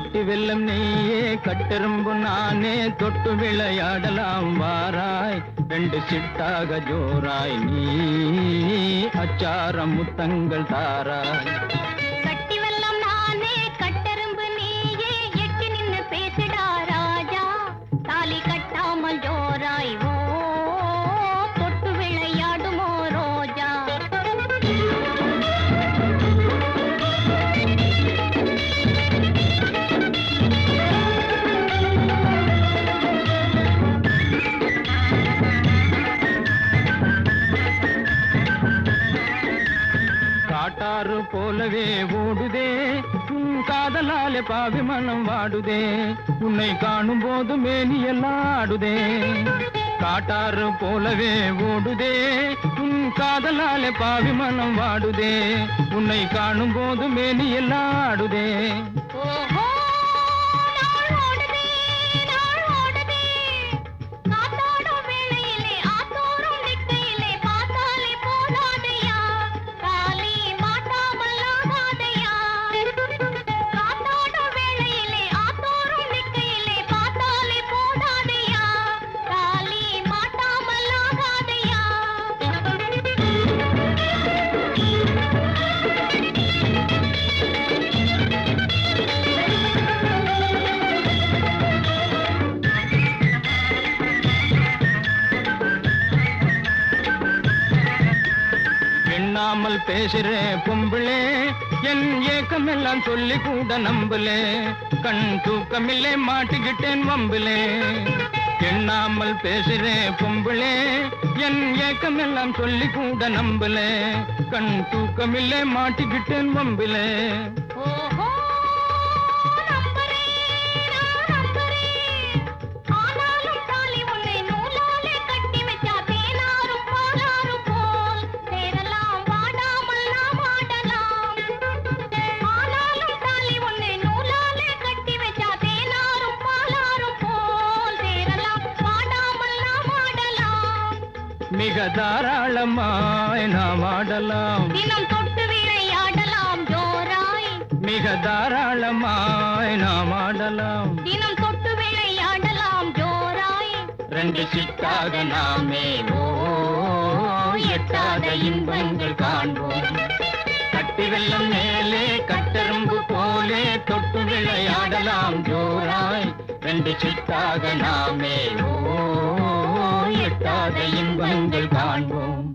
கட்டி வெல்லம் நீயே கட்டெரும்பு நானே தொட்டு விளையாடலாம் வாராய் ரெண்டு சிட்டாக ஜோராய் நீ அச்சாரம் முத்தங்கள் தாராய் கட்டி வெல்லம் நானே கட்டெரும்பு நீயே எட்டி நின்னு பேசிடா ராஜா தாலி கட்டாமல் ஜோராய் ஓ தொட்டு விளையாடுமோ ரோஜா காட்டாறு போலவே ஓடுதே உன் காதலாலே பாவி மனம் வாடுதே உன்னை காணும் போது மேனியெல்லாம் ஆடுதே காட்டாறு போலவே ஓடுதே உன் காதலாலே பாவி மனம் வாடுதே உன்னை காணும் போது மேனியெல்லாம் ஆடுதே ஓஹோ நாள் ஓடுதே காத்தாடும் வேளையிலே ஆத்தோறும் நிற்கையிலே பார்த்தாலே போதாதையா தாலி மாட்டாமல் ஆகாதையா காத்தாடும் வேளையிலே ஆத்தோறும் நிற்கையிலே பார்த்தாலே போதாதையா தாலி மாட்டாமல் ஆகாதையா எண்ணாமல் பேசுறே பொம்பிளே என் ஏக்கமெல்லாம் சொல்லி கூட நம்பலே கண் தூக்கமில்லை மாட்டிக்கிட்டேன் வம்பிலே எண்ணாமல் பேசுறே பொம்பிளே என் ஏக்கமெல்லாம் சொல்லி கூட நம்பலே கண் தூக்கமில்லை மாட்டிக்கிட்டேன் வம்பிலே ஓஹோ நம்பரே நான் நம்பரே ஆனாலும் தாலி உன்னை நூலாலே கட்டி வச்சா தேனாரும் பாலாரும் போல் சேரலாம் வாடாமல் நாம் ஆடலாம் ஆனாலும் தாலி உன்னை நூலாலே கட்டி வச்சா தேனாரும் பாலாரும் போல் சேரலாம் வாடாமல் நாம் ஆடலாம் மிக தாராளமாய் நாம் ஆடலாம் தினம் தொட்டு விளையாடலாம் ஜோராய் மிக தாராளமாய் நாம் ஆடலாம் தினம் தொட்டு விளையாடலாம் ஜோராய் ரெண்டு சிட்டாக நாமே ஓ எட்டாத இன்பங்கள் காண்போம் கட்டி வெல்லம் மேலே கட்டெரும்பு போலே தொட்டு விளையாடலாம் ஜோராய் ரெண்டு சிட்டாக நாமே ஓ எட்டாத இன்பங்கள் காண்போம்